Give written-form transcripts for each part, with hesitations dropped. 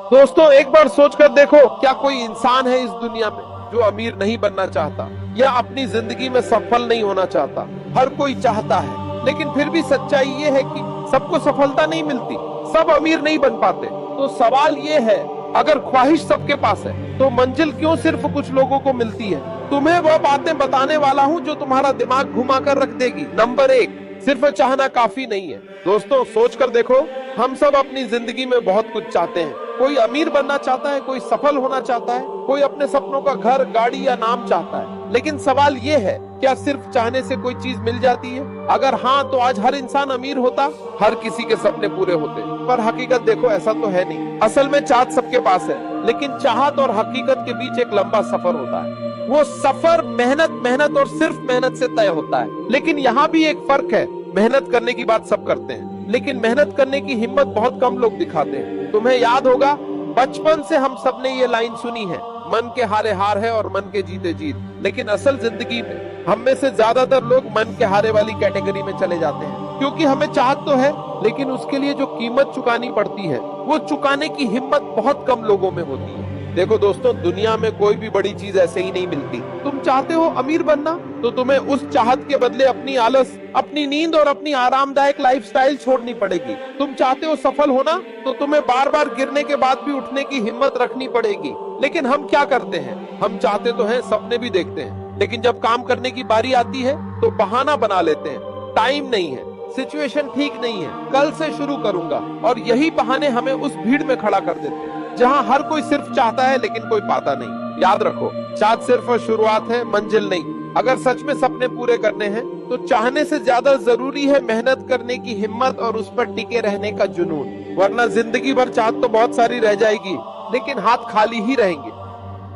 दोस्तों एक बार सोचकर देखो, क्या कोई इंसान है इस दुनिया में जो अमीर नहीं बनना चाहता या अपनी जिंदगी में सफल नहीं होना चाहता? हर कोई चाहता है, लेकिन फिर भी सच्चाई ये है कि सबको सफलता नहीं मिलती, सब अमीर नहीं बन पाते। तो सवाल ये है, अगर ख्वाहिश सबके पास है तो मंजिल क्यों सिर्फ कुछ लोगों को मिलती है? तुम्हें वह बातें बताने वाला हूँ जो तुम्हारा दिमाग घुमा कर रख देगी। नंबर 1, सिर्फ चाहना काफी नहीं है। दोस्तों सोच कर देखो, हम सब अपनी जिंदगी में बहुत कुछ चाहते हैं। कोई अमीर बनना चाहता है, कोई सफल होना चाहता है, कोई अपने सपनों का घर, गाड़ी या नाम चाहता है। लेकिन सवाल ये है, क्या सिर्फ चाहने से कोई चीज मिल जाती है? अगर हाँ, तो आज हर इंसान अमीर होता, हर किसी के सपने पूरे होते। पर हकीकत देखो, ऐसा तो है नहीं। असल में चाहत सबके पास है, लेकिन चाहत और हकीकत के बीच एक लंबा सफर होता है। वो सफर मेहनत और सिर्फ मेहनत से तय होता है। लेकिन यहाँ भी एक फर्क है, मेहनत करने की बात सब करते हैं, लेकिन मेहनत करने की हिम्मत बहुत कम लोग दिखाते हैं। तुम्हें याद होगा, बचपन से हम सबने ये लाइन सुनी है, मन के हारे हार है और मन के जीते जीत। लेकिन असल जिंदगी में हम में से ज्यादातर लोग मन के हारे वाली कैटेगरी में चले जाते हैं, क्योंकि हमें चाहत तो है, लेकिन उसके लिए जो कीमत चुकानी पड़ती है, वो चुकाने की हिम्मत बहुत कम लोगों में होती है। देखो दोस्तों, दुनिया में कोई भी बड़ी चीज ऐसे ही नहीं मिलती। तुम चाहते हो अमीर बनना, तो तुम्हें उस चाहत के बदले अपनी आलस, अपनी नींद और अपनी आरामदायक लाइफस्टाइल छोड़नी पड़ेगी। तुम चाहते हो सफल होना, तो तुम्हें बार बार गिरने के बाद भी उठने की हिम्मत रखनी पड़ेगी। लेकिन हम क्या करते हैं, हम चाहते तो हैं, सपने भी देखते हैं, लेकिन जब काम करने की बारी आती है तो बहाना बना लेते हैं। टाइम नहीं है, सिचुएशन ठीक नहीं है, कल से शुरू करूंगा। और यही बहाने हमें उस भीड़ में खड़ा कर देते हैं जहां हर कोई सिर्फ चाहता है लेकिन कोई पाता नहीं। याद रखो, चाहत सिर्फ शुरुआत है, मंजिल नहीं। अगर सच में सपने पूरे करने हैं तो चाहने से ज्यादा जरूरी है मेहनत करने की हिम्मत और उस पर टिके रहने का जुनून। वरना जिंदगी भर चाहत तो बहुत सारी रह जाएगी, लेकिन हाथ खाली ही रहेंगे।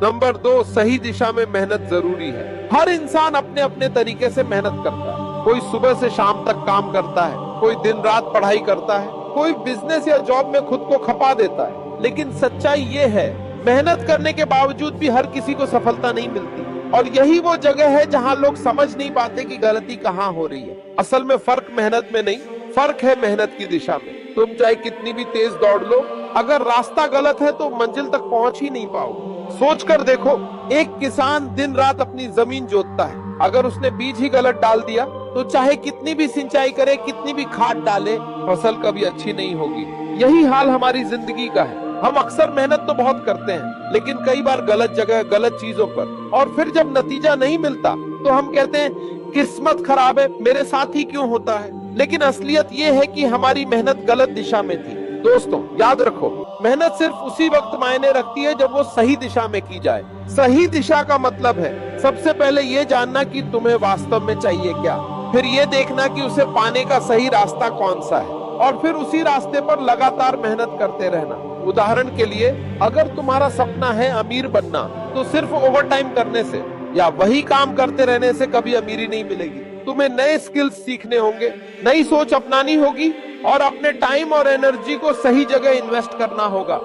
नंबर 2, सही दिशा में मेहनत जरूरी है। हर इंसान अपने अपने तरीके से मेहनत करता है। कोई सुबह से शाम तक काम करता है, कोई दिन रात पढ़ाई करता है, कोई बिजनेस या जॉब में खुद को खपा देता है। लेकिन सच्चाई ये है, मेहनत करने के बावजूद भी हर किसी को सफलता नहीं मिलती। और यही वो जगह है जहां लोग समझ नहीं पाते कि गलती कहां हो रही है। असल में फर्क मेहनत में नहीं, फर्क है मेहनत की दिशा में। तुम चाहे कितनी भी तेज दौड़ लो, अगर रास्ता गलत है तो मंजिल तक पहुंच ही नहीं पाओगे। सोच कर देखो, एक किसान दिन रात अपनी जमीन जोतता है। अगर उसने बीज ही गलत डाल दिया तो चाहे कितनी भी सिंचाई करे, कितनी भी खाद डाले, फसल कभी अच्छी नहीं होगी। यही हाल हमारी जिंदगी का है। हम अक्सर मेहनत तो बहुत करते हैं, लेकिन कई बार गलत जगह, गलत चीजों पर। और फिर जब नतीजा नहीं मिलता तो हम कहते हैं किस्मत खराब है, मेरे साथ ही क्यों होता है। लेकिन असलियत ये है कि हमारी मेहनत गलत दिशा में थी। दोस्तों याद रखो, मेहनत सिर्फ उसी वक्त मायने रखती है जब वो सही दिशा में की जाए। सही दिशा का मतलब है सबसे पहले ये जानना कि तुम्हें वास्तव में चाहिए क्या, फिर ये देखना कि उसे पाने का सही रास्ता कौन सा है, और फिर उसी रास्ते पर लगातार मेहनत करते रहना। उदाहरण के लिए, अगर तुम्हारा सपना है अमीर बनना, तो सिर्फ ओवर टाइम करने से या वही काम करते रहने से कभी अमीरी नहीं मिलेगी। तुम्हें नए स्किल्स सीखने होंगे, नई सोच अपनानी होगी और अपने टाइम और एनर्जी को सही जगह इन्वेस्ट करना होगा।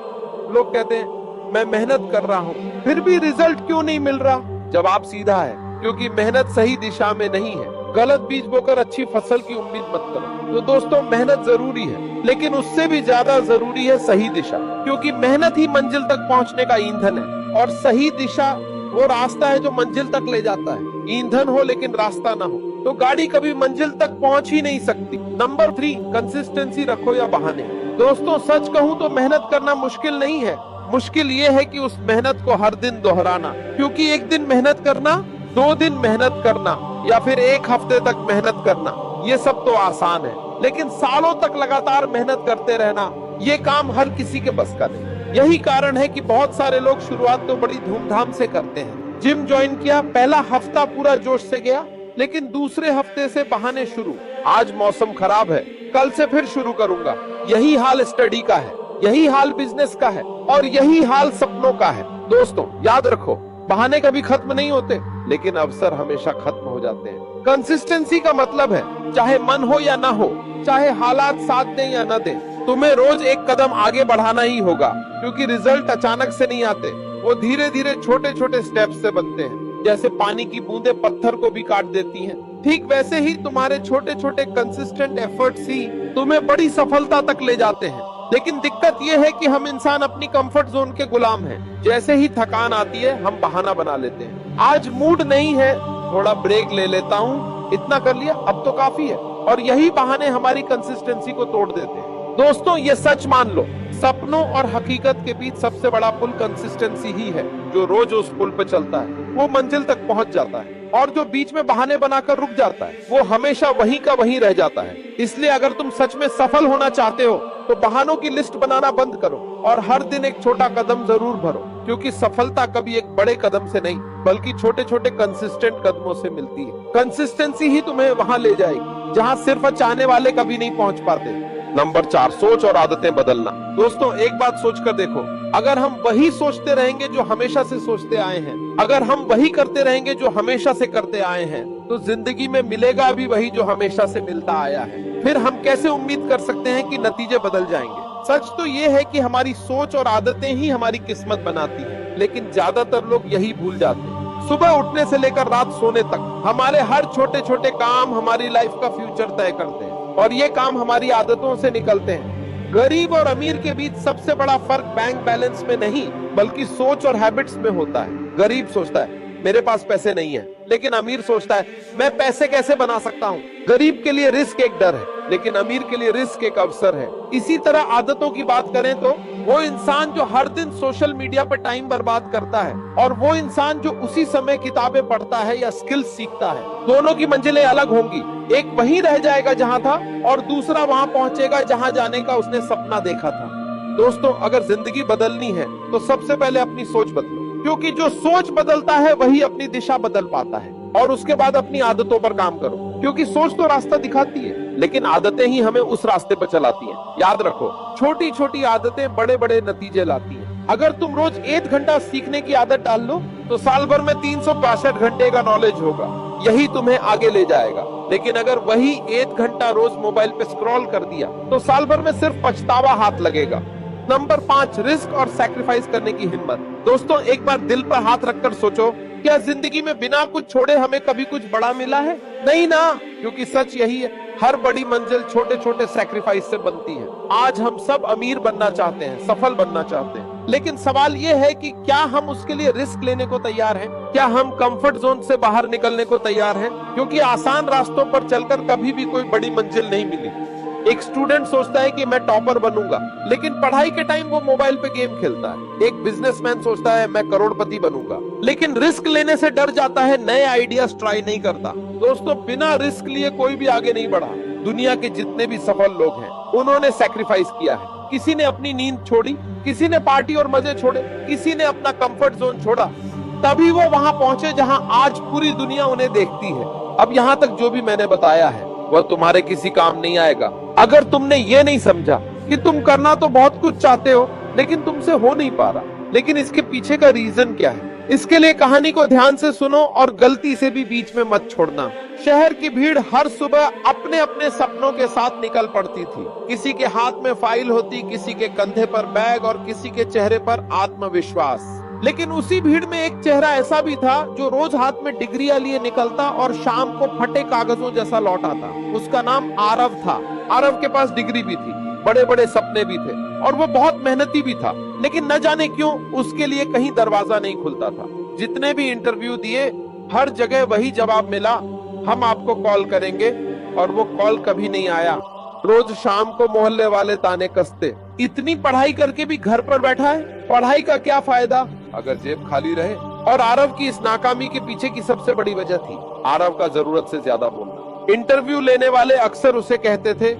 लोग कहते हैं मैं मेहनत कर रहा हूँ, फिर भी रिजल्ट क्यों नहीं मिल रहा? जवाब सीधा है, क्योंकि मेहनत सही दिशा में नहीं है। गलत बीज बोकर अच्छी फसल की उम्मीद मत करो। तो दोस्तों, मेहनत जरूरी है, लेकिन उससे भी ज्यादा जरूरी है सही दिशा, क्योंकि मेहनत ही मंजिल तक पहुंचने का ईंधन है और सही दिशा वो रास्ता है जो मंजिल तक ले जाता है। ईंधन हो लेकिन रास्ता ना हो तो गाड़ी कभी मंजिल तक पहुंच ही नहीं सकती। नंबर 3, कंसिस्टेंसी रखो या बहाने। दोस्तों सच कहूं तो मेहनत करना मुश्किल नहीं है, मुश्किल ये है कि उस मेहनत को हर दिन दोहराना। क्योंकि एक दिन मेहनत करना, 2 दिन मेहनत करना या फिर 1 हफ्ते तक मेहनत करना, ये सब तो आसान है, लेकिन सालों तक लगातार मेहनत करते रहना, ये काम हर किसी के बस का नहीं। यही कारण है कि बहुत सारे लोग शुरुआत तो बड़ी धूमधाम से करते हैं। जिम ज्वाइन किया, पहला हफ्ता पूरा जोश से गया, लेकिन दूसरे हफ्ते से बहाने शुरू। आज मौसम खराब है, कल से फिर शुरू करूंगा। यही हाल स्टडी का है, यही हाल बिजनेस का है और यही हाल सपनों का है। दोस्तों याद रखो, बहाने कभी खत्म नहीं होते, लेकिन अवसर हमेशा खत्म हो जाते हैं। कंसिस्टेंसी का मतलब है चाहे मन हो या ना हो, चाहे हालात साथ दें या न दें, तुम्हें रोज एक कदम आगे बढ़ाना ही होगा। क्योंकि रिजल्ट अचानक से नहीं आते, वो धीरे धीरे छोटे छोटे स्टेप्स से बनते हैं। जैसे पानी की बूंदें पत्थर को भी काट देती हैं, ठीक वैसे ही तुम्हारे छोटे छोटे कंसिस्टेंट एफर्ट्स ही तुम्हें बड़ी सफलता तक ले जाते हैं। लेकिन दिक्कत यह है कि हम इंसान अपनी कंफर्ट जोन के गुलाम हैं। जैसे ही थकान आती है हम बहाना बना लेते हैं, आज मूड नहीं है, थोड़ा ब्रेक ले लेता हूँ, इतना कर लिया अब तो काफी है। और यही बहाने हमारी कंसिस्टेंसी को तोड़ देते हैं। दोस्तों ये सच मान लो, सपनों और हकीकत के बीच सबसे बड़ा पुल कंसिस्टेंसी ही है। जो रोज उस पुल पे चलता है वो मंजिल तक पहुंच जाता है, और जो बीच में बहाने बनाकर रुक जाता है वो हमेशा वहीं का वहीं रह जाता है। इसलिए अगर तुम सच में सफल होना चाहते हो तो बहानों की लिस्ट बनाना बंद करो और हर दिन एक छोटा कदम जरूर भरो, क्योंकि सफलता कभी एक बड़े कदम से नहीं बल्कि छोटे छोटे कंसिस्टेंट कदमों से मिलती है। कंसिस्टेंसी ही तुम्हें वहां ले जाएगी जहां सिर्फ चाहने वाले कभी नहीं पहुंच पाते। नंबर 4, सोच और आदतें बदलना। दोस्तों एक बात सोच कर देखो, अगर हम वही सोचते रहेंगे जो हमेशा से सोचते आए हैं, अगर हम वही करते रहेंगे जो हमेशा से करते आए हैं, तो जिंदगी में मिलेगा भी वही जो हमेशा से मिलता आया है। फिर हम कैसे उम्मीद कर सकते हैं कि नतीजे बदल जाएंगे। सच तो ये है कि हमारी सोच और आदतें ही हमारी किस्मत बनाती है, लेकिन ज्यादातर लोग यही भूल जाते हैं। सुबह उठने से लेकर रात सोने तक हमारे हर छोटे छोटे काम हमारी लाइफ का फ्यूचर तय करते हैं, और ये काम हमारी आदतों से निकलते हैं। गरीब और अमीर के बीच सबसे बड़ा फर्क बैंक बैलेंस में नहीं बल्कि सोच और हैबिट्स में होता है। गरीब सोचता है मेरे पास पैसे नहीं है, लेकिन अमीर सोचता है मैं पैसे कैसे बना सकता हूँ। गरीब के लिए रिस्क एक डर है, लेकिन अमीर के लिए रिस्क एक अवसर है। इसी तरह आदतों की बात करें तो वो इंसान जो हर दिन सोशल मीडिया पर टाइम बर्बाद करता है और वो इंसान जो उसी समय किताबें पढ़ता है या स्किल सीखता है, दोनों की मंजिलें अलग होंगी। एक वहीं रह जाएगा जहां था और दूसरा वहां पहुंचेगा जहां जाने का उसने सपना देखा था। दोस्तों अगर जिंदगी बदलनी है तो सबसे पहले अपनी सोच बदलो, क्योंकि जो सोच बदलता है वही अपनी दिशा बदल पाता है। और उसके बाद अपनी आदतों पर काम करो, क्योंकि सोच तो रास्ता दिखाती है लेकिन आदतें ही हमें उस रास्ते पर चलाती हैं। याद रखो, छोटी छोटी आदतें बड़े बड़े नतीजे लाती हैं। अगर तुम रोज 1 घंटा सीखने की आदत डाल लो तो साल भर में 365 घंटे का नॉलेज होगा, यही तुम्हें आगे ले जाएगा। लेकिन अगर वही 1 घंटा रोज मोबाइल पे स्क्रॉल कर दिया तो साल भर में सिर्फ पछतावा हाथ लगेगा। नंबर 5, रिस्क और सैक्रिफाइस करने की हिम्मत। दोस्तों एक बार दिल पर हाथ रखकर सोचो, क्या जिंदगी में बिना कुछ छोड़े हमें कभी कुछ बड़ा मिला है? नहीं ना, क्योंकि सच यही है, हर बड़ी मंजिल छोटे छोटे सैक्रिफाइस से बनती है। आज हम सब अमीर बनना चाहते हैं, सफल बनना चाहते हैं, लेकिन सवाल ये है कि क्या हम उसके लिए रिस्क लेने को तैयार हैं? क्या हम कंफर्ट जोन से बाहर निकलने को तैयार हैं? क्योंकि आसान रास्तों पर चलकर कभी भी कोई बड़ी मंजिल नहीं मिली। एक स्टूडेंट सोचता है कि मैं टॉपर बनूंगा, लेकिन पढ़ाई के टाइम वो मोबाइल पे गेम खेलता है। एक बिजनेसमैन सोचता है मैं करोड़पति बनूंगा, लेकिन रिस्क लेने से डर जाता है, नए आइडियाज ट्राई नहीं करता। दोस्तों बिना रिस्क लिए कोई भी आगे नहीं बढ़ा। दुनिया के जितने भी सफल लोग हैं उन्होंने सैक्रिफाइस किया है। किसी ने अपनी नींद छोड़ी, किसी ने पार्टी और मजे छोड़े, किसी ने अपना कंफर्ट जोन छोड़ा, तभी वो वहां पहुंचे जहां आज पूरी दुनिया उन्हें देखती है। अब यहाँ तक जो भी मैंने बताया है वह तुम्हारे किसी काम नहीं आएगा अगर तुमने ये नहीं समझा कि तुम करना तो बहुत कुछ चाहते हो लेकिन तुमसे हो नहीं पा रहा। लेकिन इसके पीछे का रीजन क्या है? इसके लिए कहानी को ध्यान से सुनो और गलती से भी बीच में मत छोड़ना। शहर की भीड़ हर सुबह अपने अपने सपनों के साथ निकल पड़ती थी। किसी के हाथ में फाइल होती, किसी के कंधे पर बैग और किसी के चेहरे पर आत्मविश्वास। लेकिन उसी भीड़ में एक चेहरा ऐसा भी था जो रोज हाथ में डिग्रियां लिए निकलता और शाम को फटे कागजों जैसा लौट आता। उसका नाम आरव था। आरव के पास डिग्री भी थी, बड़े बड़े सपने भी थे और वो बहुत मेहनती भी था, लेकिन न जाने क्यों उसके लिए कहीं दरवाजा नहीं खुलता था। जितने भी इंटरव्यू दिए हर जगह वही जवाब मिला, हम आपको कॉल करेंगे, और वो कॉल कभी नहीं आया। रोज शाम को मोहल्ले वाले ताने कसते, इतनी पढ़ाई करके भी घर पर बैठा है, पढ़ाई का क्या फायदा अगर जेब खाली रहे। और आरव की इस नाकामी के पीछे की सबसे बड़ी वजह थी आरव का जरूरत से ज्यादा बोलना। इंटरव्यू लेने वाले अक्सर उसे कहते थे,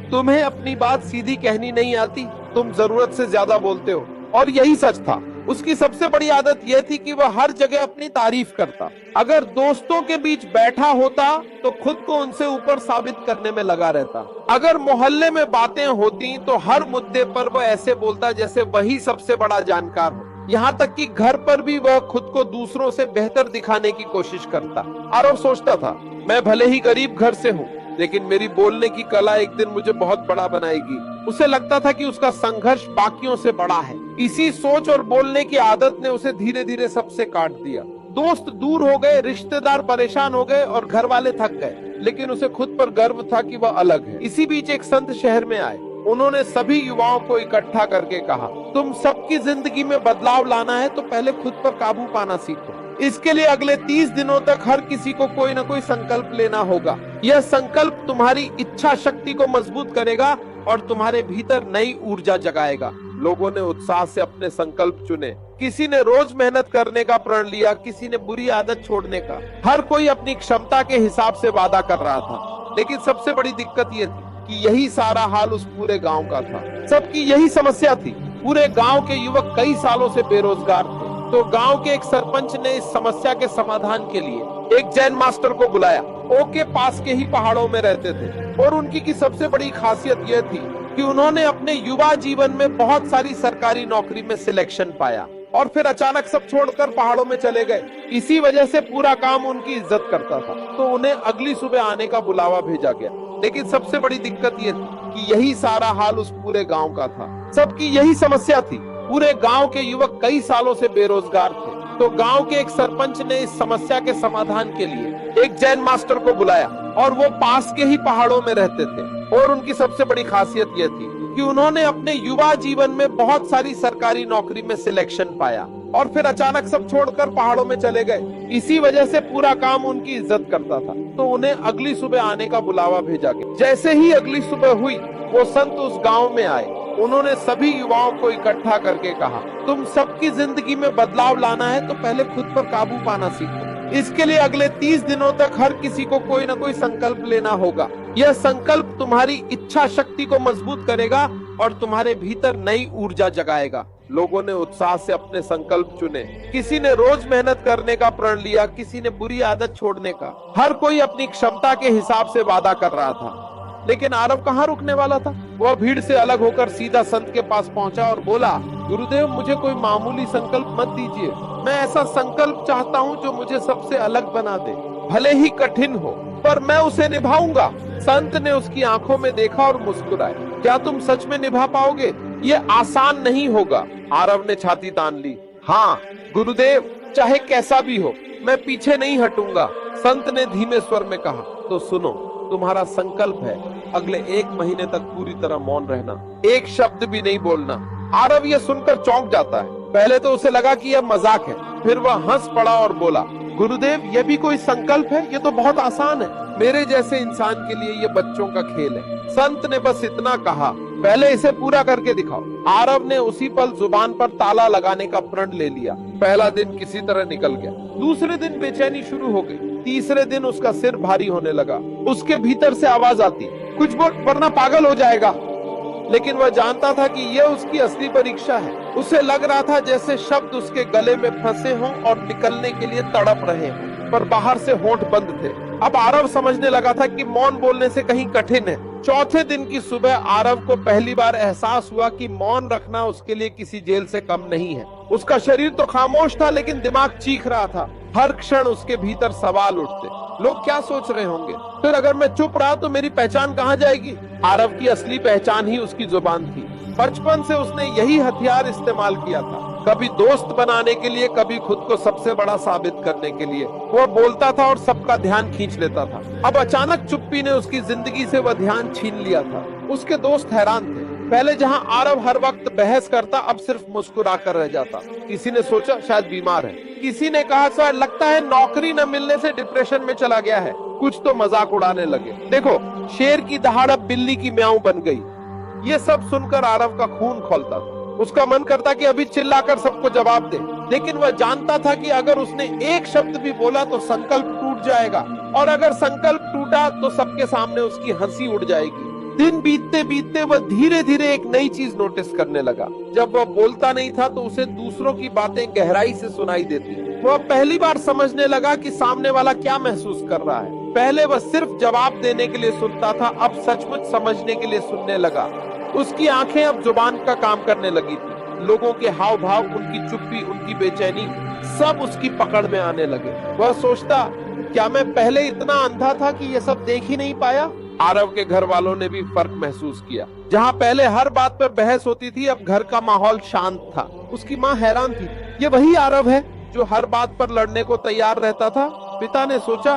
तुम्हें अपनी बात सीधी कहनी नहीं आती, तुम जरूरत से ज्यादा बोलते हो। और यही सच था। उसकी सबसे बड़ी आदत यह थी कि वह हर जगह अपनी तारीफ करता। अगर दोस्तों के बीच बैठा होता तो खुद को उनसे ऊपर साबित करने में लगा रहता। अगर मोहल्ले में बातें होती तो हर मुद्दे पर वह ऐसे बोलता जैसे वही सबसे बड़ा जानकार हो। यहाँ तक कि घर पर भी वह खुद को दूसरों से बेहतर दिखाने की कोशिश करता। आरव सोचता था, मैं भले ही गरीब घर से हूँ, लेकिन मेरी बोलने की कला एक दिन मुझे बहुत बड़ा बनाएगी। उसे लगता था कि उसका संघर्ष बाकियों से बड़ा है। इसी सोच और बोलने की आदत ने उसे धीरे धीरे सबसे काट दिया। दोस्त दूर हो गए, रिश्तेदार परेशान हो गए और घर वाले थक गए, लेकिन उसे खुद पर गर्व था कि वह अलग है। इसी बीच एक संत शहर में आए। उन्होंने सभी युवाओं को इकट्ठा करके कहा, तुम सबकी जिंदगी में बदलाव लाना है तो पहले खुद पर काबू पाना सीखो। इसके लिए अगले 30 दिनों तक हर किसी को कोई ना कोई संकल्प लेना होगा। यह संकल्प तुम्हारी इच्छा शक्ति को मजबूत करेगा और तुम्हारे भीतर नई ऊर्जा जगाएगा। लोगों ने उत्साह से अपने संकल्प चुने। किसी ने रोज मेहनत करने का प्रण लिया, किसी ने बुरी आदत छोड़ने का। हर कोई अपनी क्षमता के हिसाब से वादा कर रहा था, लेकिन सबसे बड़ी दिक्कत यह थी कि यही सारा हाल उस पूरे गांव का था। सबकी यही समस्या थी। पूरे गांव के युवक कई सालों से बेरोजगार थे। तो गांव के एक सरपंच ने इस समस्या के समाधान के लिए एक जैन मास्टर को बुलाया। ओ के पास के ही पहाड़ों में रहते थे और उनकी की सबसे बड़ी खासियत यह थी कि उन्होंने अपने युवा जीवन में बहुत सारी सरकारी नौकरी में सिलेक्शन पाया और फिर अचानक सब छोड़कर पहाड़ों में चले गए। इसी वजह से पूरा काम उनकी इज्जत करता था, तो उन्हें अगली सुबह आने का बुलावा भेजा गया। लेकिन सबसे बड़ी दिक्कत यह थी कि यही सारा हाल उस पूरे गांव का था। सबकी यही समस्या थी। पूरे गांव के युवक कई सालों से बेरोजगार थे। तो गांव के एक सरपंच ने इस समस्या के समाधान के लिए एक जैन मास्टर को बुलाया और वो पास के ही पहाड़ों में रहते थे और उनकी सबसे बड़ी खासियत यह थी कि उन्होंने अपने युवा जीवन में बहुत सारी सरकारी नौकरी में सिलेक्शन पाया और फिर अचानक सब छोड़कर पहाड़ों में चले गए। इसी वजह से पूरा काम उनकी इज्जत करता था, तो उन्हें अगली सुबह आने का बुलावा भेजा गया। जैसे ही अगली सुबह हुई, वो संत उस गांव में आए। उन्होंने सभी युवाओं को इकट्ठा करके कहा, तुम सबकी जिंदगी में बदलाव लाना है तो पहले खुद पर काबू पाना सीखो। इसके लिए अगले 30 दिनों तक हर किसी को कोई ना कोई संकल्प लेना होगा। यह संकल्प तुम्हारी इच्छा शक्ति को मजबूत करेगा और तुम्हारे भीतर नई ऊर्जा जगाएगा। लोगों ने उत्साह से अपने संकल्प चुने। किसी ने रोज मेहनत करने का प्रण लिया, किसी ने बुरी आदत छोड़ने का। हर कोई अपनी क्षमता के हिसाब से वादा कर रहा था, लेकिन आरव कहाँ रुकने वाला था। वह भीड़ से अलग होकर सीधा संत के पास पहुंचा और बोला, गुरुदेव, मुझे कोई मामूली संकल्प मत दीजिए। मैं ऐसा संकल्प चाहता हूँ जो मुझे सबसे अलग बना दे, भले ही कठिन हो, पर मैं उसे निभाऊंगा। संत ने उसकी आंखों में देखा और मुस्कुराए। क्या तुम सच में निभा पाओगे? ये आसान नहीं होगा। आरव ने छाती तान ली। हाँ गुरुदेव, चाहे कैसा भी हो, मैं पीछे नहीं हटूंगा। संत ने धीमे स्वर में कहा, तो सुनो, तुम्हारा संकल्प है अगले 1 महीने तक पूरी तरह मौन रहना, एक शब्द भी नहीं बोलना। आरव ये सुनकर चौंक जाता है। पहले तो उसे लगा कि यह मजाक है, फिर वह हंस पड़ा और बोला, गुरुदेव, यह भी कोई संकल्प है? ये तो बहुत आसान है। मेरे जैसे इंसान के लिए ये बच्चों का खेल है। संत ने बस इतना कहा, पहले इसे पूरा करके दिखाओ। आरव ने उसी पल जुबान पर ताला लगाने का प्रण ले लिया। पहला दिन किसी तरह निकल गया। दूसरे दिन बेचैनी शुरू हो गई। तीसरे दिन उसका सिर भारी होने लगा। उसके भीतर से आवाज आती, कुछ बोल वरना पागल हो जाएगा। लेकिन वह जानता था कि यह उसकी असली परीक्षा है। उसे लग रहा था जैसे शब्द उसके गले में फंसे हों और निकलने के लिए तड़प रहे हों, पर बाहर से होंठ बंद थे। अब आरव समझने लगा था कि मौन बोलने से कहीं कठिन है। चौथे दिन की सुबह आरव को पहली बार एहसास हुआ कि मौन रखना उसके लिए किसी जेल से कम नहीं है। उसका शरीर तो खामोश था, लेकिन दिमाग चीख रहा था। हर क्षण उसके भीतर सवाल उठते, लोग क्या सोच रहे होंगे? फिर अगर मैं चुप रहा तो मेरी पहचान कहाँ जाएगी? आरव की असली पहचान ही उसकी जुबान थी। बचपन से उसने यही हथियार इस्तेमाल किया था, कभी दोस्त बनाने के लिए, कभी खुद को सबसे बड़ा साबित करने के लिए। वो बोलता था और सबका ध्यान खींच लेता था। अब अचानक चुप्पी ने उसकी जिंदगी से वह ध्यान छीन लिया था। उसके दोस्त हैरान थे। पहले जहां आरव हर वक्त बहस करता, अब सिर्फ मुस्कुरा कर रह जाता। किसी ने सोचा शायद बीमार है, किसी ने कहा शायद लगता है नौकरी न मिलने से डिप्रेशन में चला गया है। कुछ तो मजाक उड़ाने लगे, देखो शेर की दहाड़ अब बिल्ली की म्याऊं बन गई। ये सब सुनकर आरव का खून खौलता था। उसका मन करता कि अभी चिल्लाकर सबको जवाब दे, लेकिन वह जानता था कि अगर उसने एक शब्द भी बोला तो संकल्प टूट जाएगा, और अगर संकल्प टूटा तो सबके सामने उसकी हंसी उड़ जाएगी। दिन बीतते बीतते वह धीरे धीरे एक नई चीज नोटिस करने लगा। जब वह बोलता नहीं था तो उसे दूसरों की बातें गहराई से सुनाई देती। वह पहली बार समझने लगा कि सामने वाला क्या महसूस कर रहा है। पहले वह सिर्फ जवाब देने के लिए सुनता था, अब सचमुच समझने के लिए सुनने लगा। उसकी आंखें अब जुबान का काम करने लगी थी। लोगों के हाव भाव, उनकी चुप्पी, उनकी बेचैनी, सब उसकी पकड़ में आने लगे। वह सोचता, क्या मैं पहले इतना अंधा था कि ये सब देख ही नहीं पाया? आरव के घर वालों ने भी फर्क महसूस किया। जहाँ पहले हर बात पर बहस होती थी, अब घर का माहौल शांत था। उसकी माँ हैरान थी, ये वही आरव है जो हर बात पर लड़ने को तैयार रहता था। पिता ने सोचा,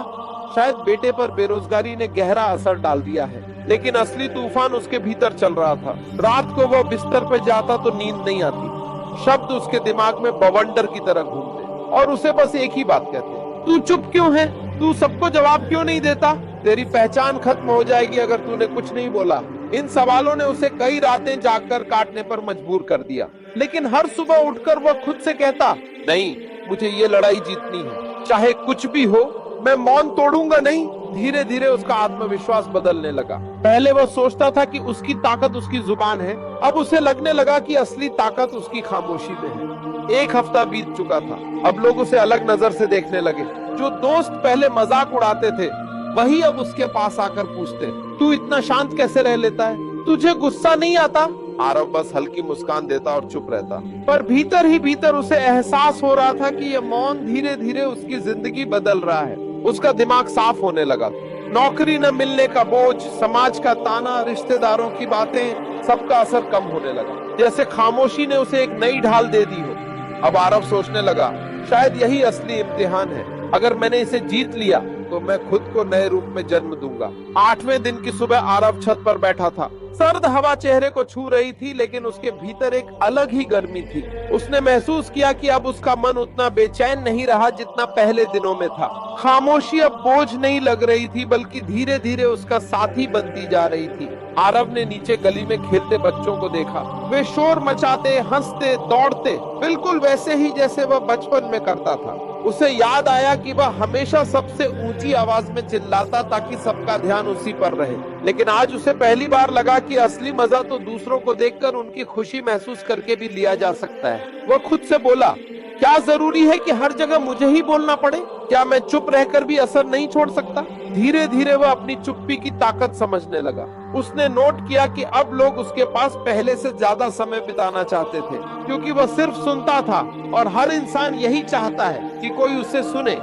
शायद बेटे पर बेरोजगारी ने गहरा असर डाल दिया है, लेकिन असली तूफान उसके भीतर चल रहा था। रात को वह बिस्तर पर जाता तो नींद नहीं आती। शब्द उसके दिमाग में बवंडर की तरह घूमते और उसे बस एक ही बात कहते, तू चुप क्यों है? तू सबको जवाब क्यों नहीं देता? तेरी पहचान खत्म हो जाएगी अगर तूने कुछ नहीं बोला। इन सवालों ने उसे कई रातें जागकर काटने पर मजबूर कर दिया, लेकिन हर सुबह उठकर वह खुद से कहता, नहीं, मुझे ये लड़ाई जीतनी है, चाहे कुछ भी हो, मैं मौन तोड़ूंगा नहीं। धीरे धीरे उसका आत्मविश्वास बदलने लगा। पहले वह सोचता था कि उसकी ताकत उसकी जुबान है, अब उसे लगने लगा कि असली ताकत उसकी खामोशी में है। एक हफ्ता बीत चुका था, अब लोग उसे अलग नजर से देखने लगे। जो दोस्त पहले मजाक उड़ाते थे, वही अब उसके पास आकर पूछते, तू इतना शांत कैसे रह लेता है? तुझे गुस्सा नहीं आता? आरव बस हल्की मुस्कान देता और चुप रहता, पर भीतर ही भीतर उसे एहसास हो रहा था कि यह मौन धीरे धीरे उसकी जिंदगी बदल रहा है। उसका दिमाग साफ होने लगा। नौकरी न मिलने का बोझ, समाज का ताना, रिश्तेदारों की बातें, सबका असर कम होने लगा, जैसे खामोशी ने उसे एक नई ढाल दे दी हो। अब आरव सोचने लगा, शायद यही असली इम्तिहान है। अगर मैंने इसे जीत लिया तो मैं खुद को नए रूप में जन्म दूंगा। 8वें दिन की सुबह आरव छत पर बैठा था। सर्द हवा चेहरे को छू रही थी, लेकिन उसके भीतर एक अलग ही गर्मी थी। उसने महसूस किया कि अब उसका मन उतना बेचैन नहीं रहा जितना पहले दिनों में था। खामोशी अब बोझ नहीं लग रही थी, बल्कि धीरे धीरे उसका साथी बनती जा रही थी। आरव ने नीचे गली में खेलते बच्चों को देखा। वे शोर मचाते, हंसते, दौड़ते, बिल्कुल वैसे ही जैसे वह बचपन में करता था। उसे याद आया कि वह हमेशा सबसे ऊंची आवाज में चिल्लाता ताकि सबका ध्यान उसी पर रहे, लेकिन आज उसे पहली बार लगा कि असली मजा तो दूसरों को देखकर उनकी खुशी महसूस करके भी लिया जा सकता है। वह खुद से बोला, क्या जरूरी है कि हर जगह मुझे ही बोलना पड़े? क्या मैं चुप रहकर भी असर नहीं छोड़ सकता? धीरे धीरे वह अपनी चुप्पी की ताकत समझने लगा। उसने नोट किया कि अब लोग उसके पास पहले से ज्यादा समय बिताना चाहते थे, क्योंकि वह सिर्फ सुनता था, और हर इंसान यही चाहता है कि कोई उसे सुने।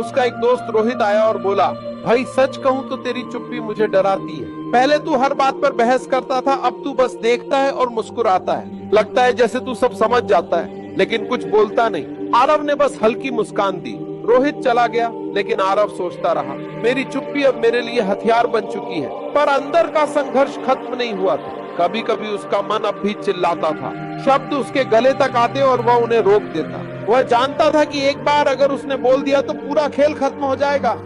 उसका एक दोस्त रोहित आया और बोला, भाई सच कहूँ तो तेरी चुप्पी मुझे डराती है। पहले तू हर बात पर बहस करता था, अब तू बस देखता है और मुस्कुराता है। लगता है जैसे तू सब समझ जाता है, लेकिन कुछ बोलता नहीं। आरव ने बस हल्की मुस्कान दी। रोहित चला गया, लेकिन आरव सोचता रहा, मेरी चुप्पी अब मेरे लिए हथियार बन चुकी है। पर अंदर का संघर्ष खत्म नहीं हुआ था। कभी कभी उसका मन अब भी चिल्लाता था। शब्द उसके गले तक आते और वह उन्हें रोक देता। वह जानता था कि एक बार अगर उसने बोल दिया तो पूरा खेल खत्म हो जाएगा।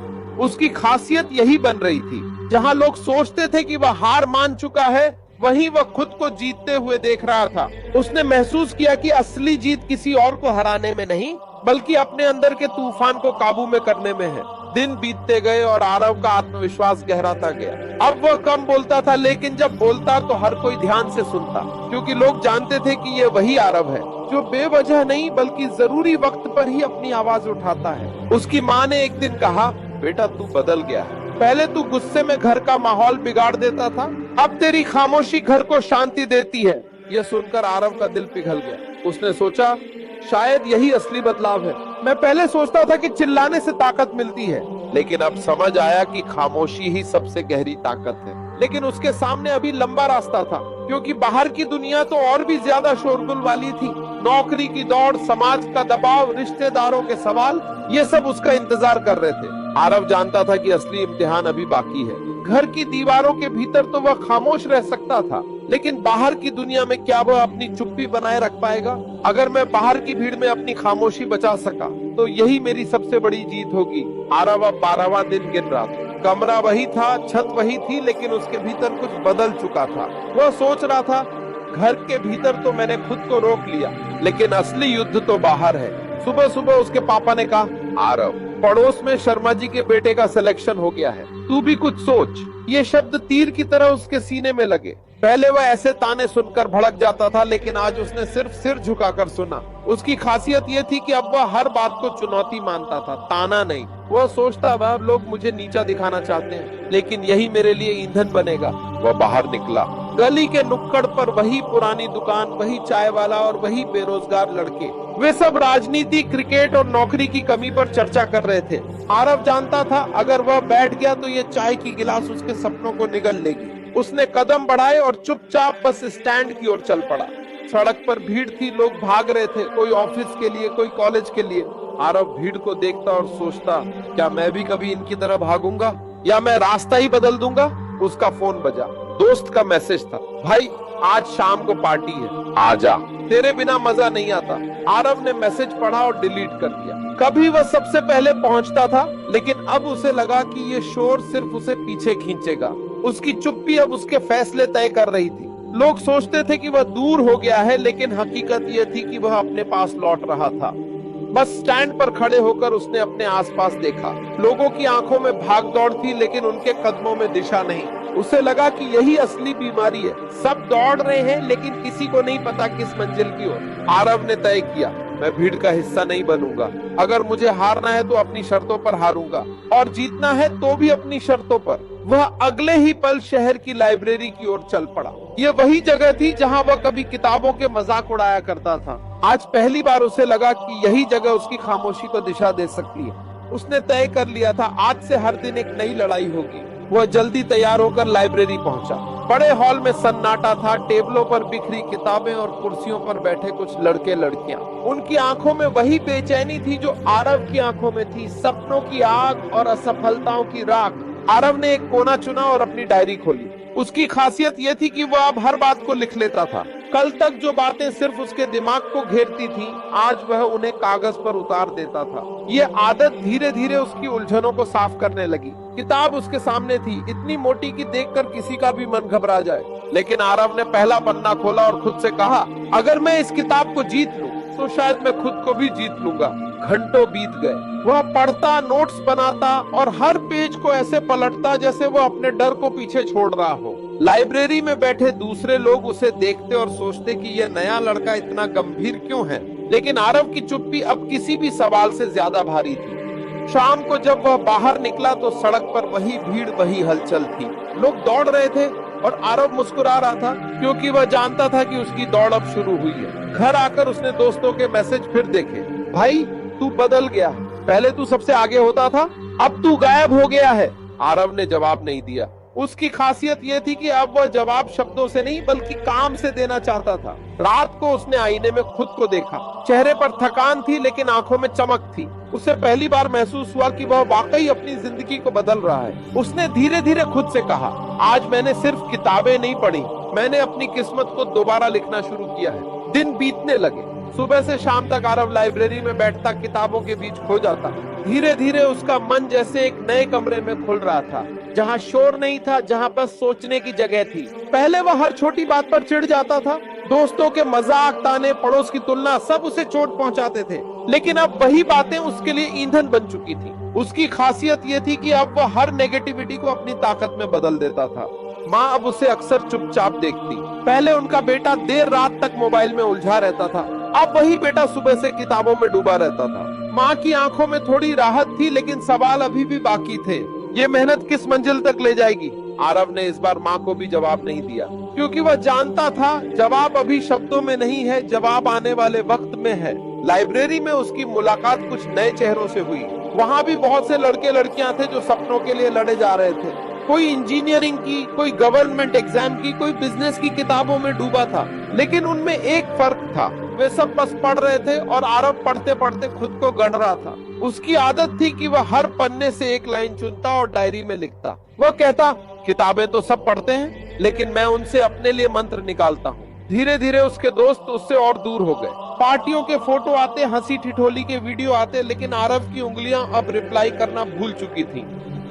उसकी खासियत यही बन रही थी, जहाँ लोग सोचते थे कि वह हार मान चुका है, वहीं वह खुद को जीतते हुए देख रहा था। उसने महसूस किया कि असली जीत किसी और को हराने में नहीं, बल्कि अपने अंदर के तूफान को काबू में करने में है। दिन बीतते गए और आरव का आत्मविश्वास गहराता गया। अब वह कम बोलता था, लेकिन जब बोलता तो हर कोई ध्यान से सुनता, क्योंकि लोग जानते थे कि ये वही आरव है जो बेवजह नहीं बल्कि जरूरी वक्त पर ही अपनी आवाज उठाता है। उसकी माँ ने एक दिन कहा, बेटा तू बदल गया है। पहले तू गुस्से में घर का माहौल बिगाड़ देता था, अब तेरी खामोशी घर को शांति देती है। यह सुनकर आरव का दिल पिघल गया। उसने सोचा, शायद यही असली बदलाव है। मैं पहले सोचता था कि चिल्लाने से ताकत मिलती है, लेकिन अब समझ आया कि खामोशी ही सबसे गहरी ताकत है। लेकिन उसके सामने अभी लंबा रास्ता था, क्योंकि बाहर की दुनिया तो और भी ज्यादा शोरगुल वाली थी। नौकरी की दौड़, समाज का दबाव, रिश्तेदारों के सवाल, ये सब उसका इंतजार कर रहे थे। आरव जानता था कि असली इम्तिहान अभी बाकी है। घर की दीवारों के भीतर तो वह खामोश रह सकता था, लेकिन बाहर की दुनिया में क्या वह अपनी चुप्पी बनाए रख पाएगा? अगर मैं बाहर की भीड़ में अपनी खामोशी बचा सका तो यही मेरी सबसे बड़ी जीत होगी। आरव अब 12वां दिन गिन रहा था। कमरा वही था, छत वही थी, लेकिन उसके भीतर कुछ बदल चुका था। वह सोच रहा था, घर के भीतर तो मैंने खुद को रोक लिया, लेकिन असली युद्ध तो बाहर है। सुबह सुबह उसके पापा ने कहा, आरव, पड़ोस में शर्मा जी के बेटे का सिलेक्शन हो गया है, तू भी कुछ सोच। ये शब्द तीर की तरह उसके सीने में लगे। पहले वह ऐसे ताने सुनकर भड़क जाता था, लेकिन आज उसने सिर्फ सिर झुकाकर सुना। उसकी खासियत यह थी कि अब वह हर बात को चुनौती मानता था, ताना नहीं। वह सोचता, वह लोग मुझे नीचा दिखाना चाहते हैं, लेकिन यही मेरे लिए ईंधन बनेगा। वह बाहर निकला। गली के नुक्कड़ पर वही पुरानी दुकान, वही चाय वाला और वही बेरोजगार लड़के। वे सब राजनीति, क्रिकेट और नौकरी की कमी पर चर्चा कर रहे थे। आरव जानता था, अगर वह बैठ गया तो ये चाय की गिलास उसके सपनों को निगल लेगी। उसने कदम बढ़ाए और चुपचाप बस स्टैंड की ओर चल पड़ा। सड़क पर भीड़ थी, लोग भाग रहे थे, कोई ऑफिस के लिए, कोई कॉलेज के लिए। आरव भीड़ को देखता और सोचता, क्या मैं भी कभी इनकी तरह भागूंगा या मैं रास्ता ही बदल दूंगा। उसका फोन बजा, दोस्त का मैसेज था, भाई आज शाम को पार्टी है, आजा, तेरे बिना मजा नहीं आता। आरव ने मैसेज पढ़ा और डिलीट कर दिया। कभी वह सबसे पहले पहुंचता था, लेकिन अब उसे लगा कि ये शोर सिर्फ उसे पीछे खींचेगा। उसकी चुप्पी अब उसके फैसले तय कर रही थी। लोग सोचते थे कि वह दूर हो गया है, लेकिन हकीकत यह थी कि वह अपने पास लौट रहा था। बस स्टैंड पर खड़े होकर उसने अपने आसपास देखा। लोगों की आंखों में भाग दौड़ थी, लेकिन उनके कदमों में दिशा नहीं। उसे लगा कि यही असली बीमारी है, सब दौड़ रहे हैं लेकिन किसी को नहीं पता किस मंजिल की ओर। आरव ने तय किया, मैं भीड़ का हिस्सा नहीं बनूंगा। अगर मुझे हारना है तो अपनी शर्तों पर हारूंगा, और जीतना है तो भी अपनी शर्तों पर। वह अगले ही पल शहर की लाइब्रेरी की ओर चल पड़ा। यह वही जगह थी जहां वह कभी किताबों के मजाक उड़ाया करता था। आज पहली बार उसे लगा कि यही जगह उसकी खामोशी को दिशा दे सकती है। उसने तय कर लिया था, आज से हर दिन एक नई लड़ाई होगी। वह जल्दी तैयार होकर लाइब्रेरी पहुंचा। बड़े हॉल में सन्नाटा था। टेबलों पर बिखरी किताबें और कुर्सियों पर बैठे कुछ लड़के लड़कियां। उनकी आंखों में वही बेचैनी थी जो आरव की आंखों में थी, सपनों की आग और असफलताओं की राख। आरव ने एक कोना चुना और अपनी डायरी खोली। उसकी खासियत यह थी कि वह अब हर बात को लिख लेता था। कल तक जो बातें सिर्फ उसके दिमाग को घेरती थी, आज वह उन्हें कागज पर उतार देता था। ये आदत धीरे धीरे उसकी उलझनों को साफ करने लगी। किताब उसके सामने थी, इतनी मोटी कि देखकर किसी का भी मन घबरा जाए। लेकिन आरव ने पहला पन्ना खोला और खुद से कहा, अगर मैं इस किताब को जीत लूं तो शायद मैं खुद को भी जीत लूंगा। घंटों बीत गए। वह पढ़ता, नोट्स बनाता और हर पेज को ऐसे पलटता जैसे वो अपने डर को पीछे छोड़ रहा हो। लाइब्रेरी में बैठे दूसरे लोग उसे देखते और सोचते कि यह नया लड़का इतना गंभीर क्यों है। लेकिन आरव की चुप्पी अब किसी भी सवाल से ज्यादा भारी थी। शाम को जब वह बाहर निकला तो सड़क पर वही भीड़, वही हलचल थी। लोग दौड़ रहे थे और आरव मुस्कुरा रहा था, क्योंकि वह जानता था कि उसकी दौड़ अब शुरू हुई है। घर आकर उसने दोस्तों के मैसेज फिर देखे। भाई तू बदल गया, पहले तू सबसे आगे होता था, अब तू गायब हो गया है। आरव ने जवाब नहीं दिया। उसकी खासियत यह थी कि अब वह जवाब शब्दों से नहीं बल्कि काम से देना चाहता था। रात को उसने आईने में खुद को देखा। चेहरे पर थकान थी लेकिन आंखों में चमक थी। उसे पहली बार महसूस हुआ कि वह वाकई अपनी जिंदगी को बदल रहा है। उसने धीरे धीरे खुद से कहा, आज मैंने सिर्फ किताबें नहीं पढ़ी, मैंने अपनी किस्मत को दोबारा लिखना शुरू किया है। दिन बीतने लगे। सुबह से शाम तक आरव लाइब्रेरी में बैठता, किताबों के बीच खो जाता। धीरे धीरे उसका मन जैसे एक नए कमरे में खुल रहा था, जहाँ शोर नहीं था, जहाँ बस सोचने की जगह थी। पहले वह हर छोटी बात पर चिढ़ जाता था। दोस्तों के मजाक, ताने, पड़ोस की तुलना, सब उसे चोट पहुंचाते थे। लेकिन अब वही बातें उसके लिए ईंधन बन चुकी थी। उसकी खासियत ये थी कि अब वह हर नेगेटिविटी को अपनी ताकत में बदल देता था। माँ अब उसे अक्सर चुपचाप देखती। पहले उनका बेटा देर रात तक मोबाइल में उलझा रहता था, अब वही बेटा सुबह से किताबों में डूबा रहता था। माँ की आंखों में थोड़ी राहत थी, लेकिन सवाल अभी भी बाकी थे। ये मेहनत किस मंजिल तक ले जाएगी? आरव ने इस बार माँ को भी जवाब नहीं दिया, क्योंकि वह जानता था जवाब अभी शब्दों में नहीं है, जवाब आने वाले वक्त में है। लाइब्रेरी में उसकी मुलाकात कुछ नए चेहरों से हुई। वहाँ भी बहुत से लड़के लड़कियां थे जो सपनों के लिए लड़े जा रहे थे। कोई इंजीनियरिंग की, कोई गवर्नमेंट एग्जाम की, कोई बिजनेस की किताबों में डूबा था। लेकिन उनमें एक फर्क था, वे सब बस पढ़ रहे थे और आरव पढ़ते पढ़ते खुद को गढ़ रहा था। उसकी आदत थी कि वह हर पन्ने से एक लाइन चुनता और डायरी में लिखता। वह कहता, किताबें तो सब पढ़ते हैं, लेकिन मैं उनसे अपने लिए मंत्र निकालता हूँ। धीरे धीरे उसके दोस्त उससे और दूर हो गए। पार्टियों के फोटो आते, हंसी ठिठोली के वीडियो आते, लेकिन आरव की उंगलियां अब रिप्लाई करना भूल चुकी थी।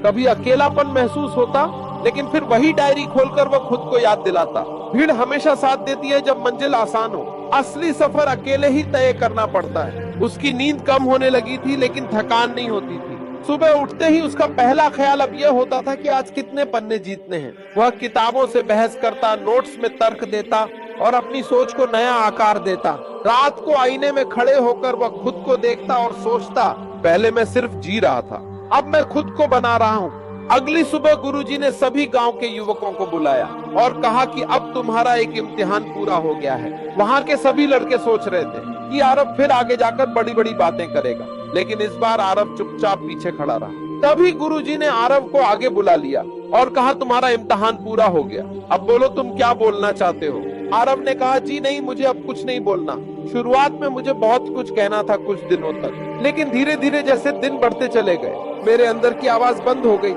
कभी अकेलापन महसूस होता, लेकिन फिर वही डायरी खोलकर वह खुद को याद दिलाता। भीड़ हमेशा साथ देती है जब मंजिल आसान हो। असली सफर अकेले ही तय करना पड़ता है। उसकी नींद कम होने लगी थी, लेकिन थकान नहीं होती थी। सुबह उठते ही उसका पहला ख्याल अब यह होता था कि आज कितने पन्ने जीतने हैं। वह किताबों से बहस करता, नोट्स में तर्क देता और अपनी सोच को नया आकार देता। रात को आईने में खड़े होकर वह खुद को देखता और सोचता, पहले मैं सिर्फ जी रहा था, अब मैं खुद को बना रहा हूँ। अगली सुबह गुरुजी ने सभी गांव के युवकों को बुलाया और कहा कि अब तुम्हारा एक इम्तिहान पूरा हो गया है। वहाँ के सभी लड़के सोच रहे थे कि आरव फिर आगे जाकर बड़ी बड़ी बातें करेगा, लेकिन इस बार आरव चुपचाप पीछे खड़ा रहा। तभी गुरुजी ने आरव को आगे बुला लिया और कहा, तुम्हारा इम्तिहान पूरा हो गया, अब बोलो तुम क्या बोलना चाहते हो। आरव ने कहा, जी नहीं, मुझे अब कुछ नहीं बोलना। शुरुआत में मुझे बहुत कुछ कहना था कुछ दिनों तक, लेकिन धीरे धीरे जैसे दिन बढ़ते चले गए मेरे अंदर की आवाज बंद हो गई।